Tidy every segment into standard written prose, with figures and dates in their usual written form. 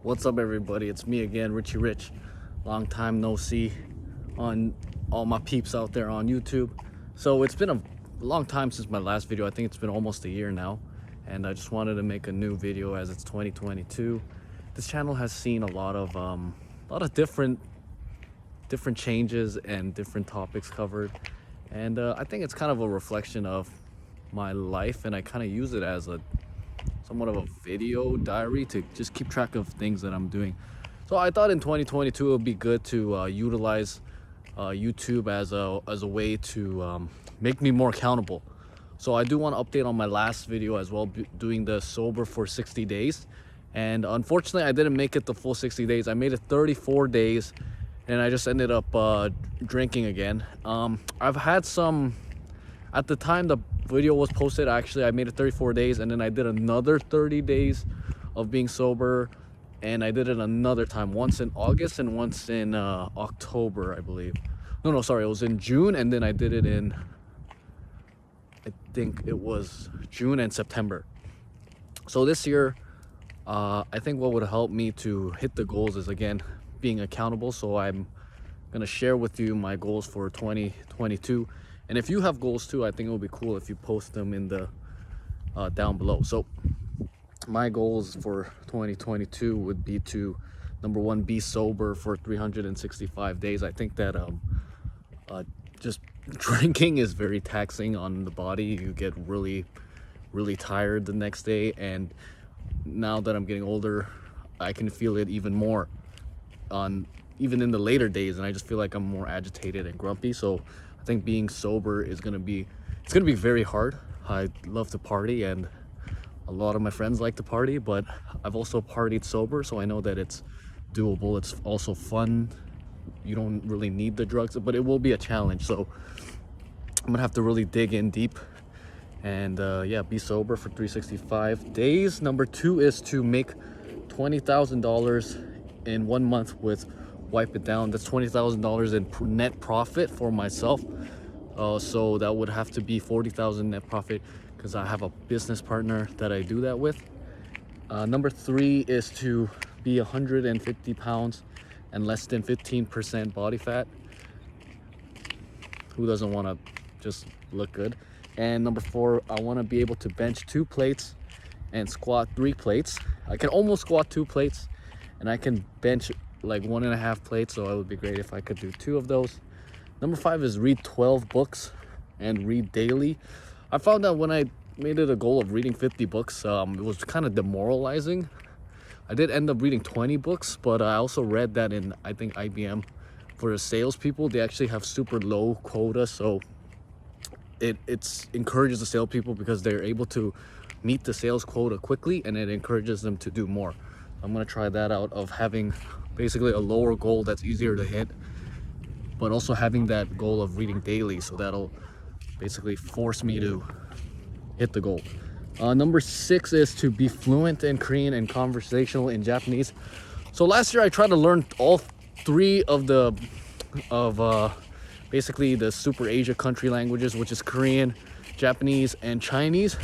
What's up, everybody? It's me again, Richie Rich. Long time no see on all my peeps out there on YouTube. So it's been a long time since my last video. I think it's been almost a year now, and I just wanted to make a new video as it's 2022. This channel has seen a lot of different changes and different topics covered, and I think it's kind of a reflection of my life, and I kind of use it as somewhat of a video diary to just keep track of things that I'm doing. So I thought in 2022 it would be good to utilize YouTube as a way to make me more accountable. So I do want to update on my last video as well, doing the sober for 60 days. And unfortunately, I didn't make it the full 60 days. I made it 34 days, and I just ended up drinking again. I've had some, at the time the video was posted, actually I made it 34 days, and then I did another 30 days of being sober, and I did it another time, once in August and once in October, I believe. No, sorry, it was in June, and then I did it in, I think it was June and September. So this year, I think what would help me to hit the goals is, again, being accountable. So I'm gonna share with you my goals for 2022. And if you have goals too, I think it would be cool if you post them in the down below. So my goals for 2022 would be to, number one, be sober for 365 days. I think that just drinking is very taxing on the body. You get really tired the next day, and now that I'm getting older, I can feel it even more even in the later days, and I just feel like I'm more agitated and grumpy. So I think being sober is gonna be very hard. I love to party, and a lot of my friends like to party, but I've also partied sober, so I know that it's doable. It's also fun. You don't really need the drugs, but it will be a challenge. So I'm gonna have to really dig in deep and yeah, be sober for 365 days. Number two is to make $20,000 in 1 month with Wipe It Down. That's $20,000 in net profit for myself. So that would have to be $40,000 net profit, because I have a business partner that I do that with. Number three is to be 150 pounds and less than 15% body fat. Who doesn't want to just look good? And number four, I want to be able to bench 2 plates and squat 3 plates. I can almost squat 2 plates, and I can bench like 1.5 plates, so it would be great if I could do 2 of those. Number 5 is read 12 books and read daily. I found that when I made it a goal of reading 50 books, it was kind of demoralizing. I did end up reading 20 books, but I also read that in, I think, IBM, for the salespeople, they actually have super low quota, so it encourages the salespeople because they're able to meet the sales quota quickly, and it encourages them to do more. I'm gonna try that out, of having basically a lower goal that's easier to hit, but also having that goal of reading daily, so that'll basically force me to hit the goal. Number 6 is to be fluent in Korean and conversational in Japanese. So last year I tried to learn all 3 of basically the Super Asia country languages, which is Korean, Japanese, and Chinese.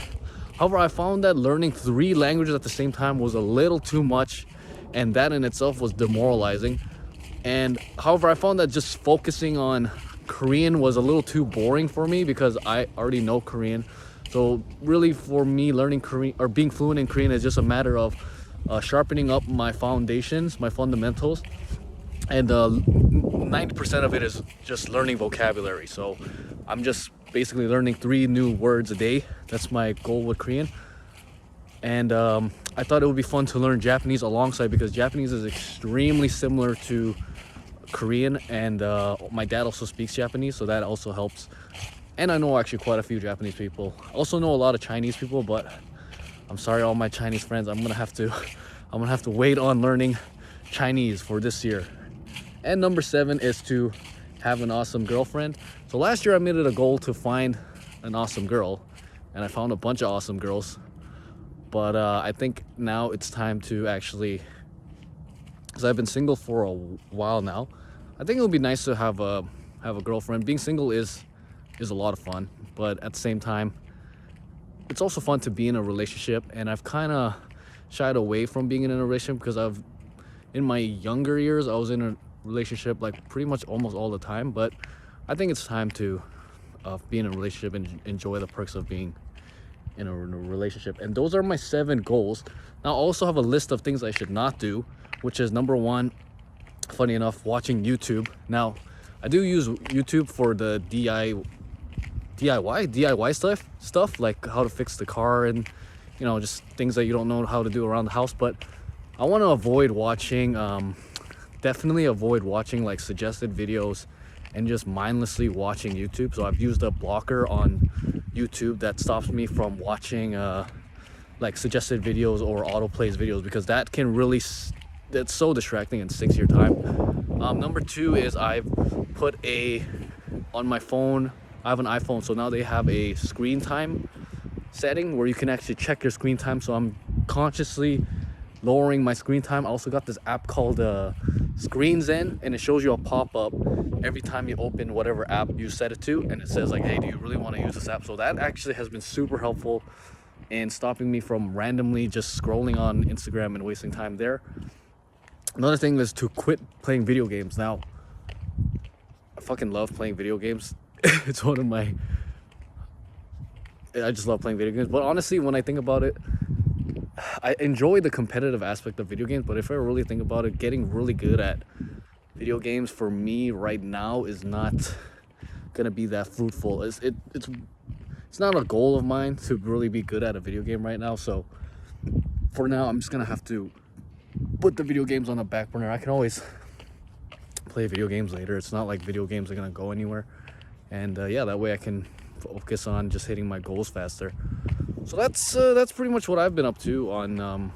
However, I found that learning 3 languages at the same time was a little too much, and that in itself was demoralizing. And however, I found that just focusing on Korean was a little too boring for me, because I already know Korean. So really, for me, learning Korean or being fluent in Korean is just a matter of sharpening up my foundations, my fundamentals, and 90% of it is just learning vocabulary. So I'm just basically learning 3 new words a day. That's my goal with Korean. And I thought it would be fun to learn Japanese alongside, because Japanese is extremely similar to Korean, and my dad also speaks Japanese, so that also helps. And I know actually quite a few Japanese people. I also know a lot of Chinese people, but I'm sorry, all my Chinese friends, I'm gonna have to wait on learning Chinese for this year. And number 7 is to have an awesome girlfriend. So last year I made it a goal to find an awesome girl, and I found a bunch of awesome girls. But I think now it's time to actually, because I've been single for a while now, I think it would be nice to have a girlfriend. Being single is a lot of fun, but at the same time, it's also fun to be in a relationship. And I've kind of shied away from being in a relationship because I've in my younger years, I was in a relationship like pretty much almost all the time, but I think it's time to be in a relationship and enjoy the perks of being in a relationship. And those are my 7 goals. Now I also have a list of things I should not do, which is number 1, funny enough, watching YouTube. Now I do use YouTube for the DIY stuff like how to fix the car and just things that you don't know how to do around the house. But I want to avoid watching definitely avoid watching like suggested videos and just mindlessly watching YouTube. So I've used a blocker on YouTube that stops me from watching like suggested videos or autoplays videos, because that can really that's so distracting and sticks your time. Number 2 is I've put on my phone, I have an iPhone, so now they have a screen time setting where you can actually check your screen time. So I'm consciously lowering my screen time. I also got this app called Screens In, and it shows you a pop-up every time you open whatever app you set it to, and it says like, hey, do you really want to use this app? So that actually has been super helpful in stopping me from randomly just scrolling on Instagram and wasting time there. Another thing is to quit playing video games. Now I fucking love playing video games. It's one of my I just love playing video games. But honestly, when I think about it, I enjoy the competitive aspect of video games, but if I really think about it, getting really good at video games for me right now is not gonna be that fruitful. It's not a goal of mine to really be good at a video game right now. So for now, I'm just gonna have to put the video games on the back burner. I can always play video games later. It's not like video games are gonna go anywhere. And yeah, that way I can focus on just hitting my goals faster. So that's pretty much what I've been up to on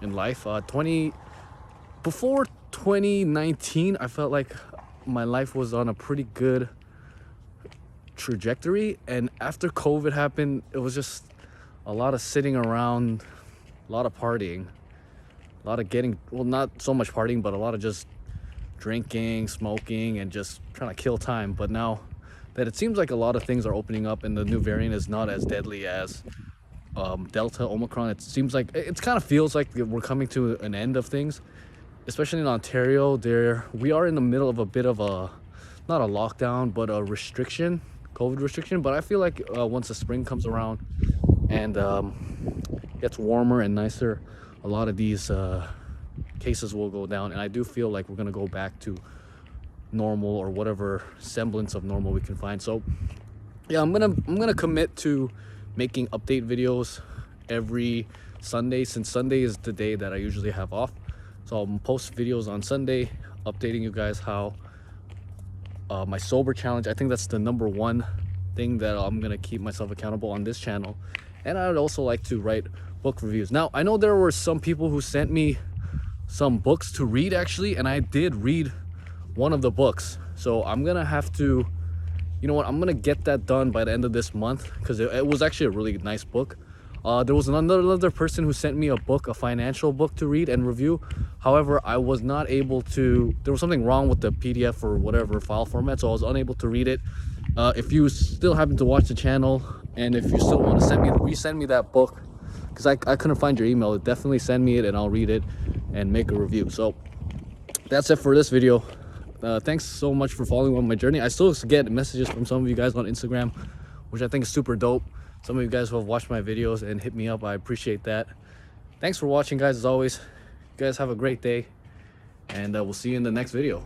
in life. Before 2019, I felt like my life was on a pretty good trajectory, and after COVID happened, it was just a lot of sitting around, a lot of partying, a lot of not so much partying, but a lot of just drinking, smoking, and just trying to kill time. But now that it seems like a lot of things are opening up and the new variant is not as deadly as Delta, Omicron, it seems like it kind of feels like we're coming to an end of things, especially in Ontario. We are in the middle of a bit of a, not a lockdown, but a restriction, COVID restriction. But I feel like once the spring comes around and gets warmer and nicer, a lot of these cases will go down, and I do feel like we're gonna go back to normal, or whatever semblance of normal we can find. So yeah, I'm gonna commit to making update videos every Sunday, since Sunday is the day that I usually have off. So I'll post videos on Sunday updating you guys how my sober challenge, I think that's the number 1 thing that I'm gonna keep myself accountable on this channel. And I would also like to write book reviews. Now I know there were some people who sent me some books to read actually, and I did read one of the books. So I'm gonna have to, you know what, I'm gonna get that done by the end of this month, because it was actually a really nice book. There was another person who sent me a book, a financial book to read and review. However, I was not able to, there was something wrong with the PDF or whatever file format, so I was unable to read it. If you still happen to watch the channel, and if you still want to resend me that book, because I couldn't find your email, definitely send me it and I'll read it and make a review. So that's it for this video. Thanks so much for following on my journey. I still get messages from some of you guys on Instagram, which I think is super dope. Some of you guys who have watched my videos and hit me up, I appreciate that. Thanks for watching, guys. As always, you guys have a great day, and we'll see you in the next video.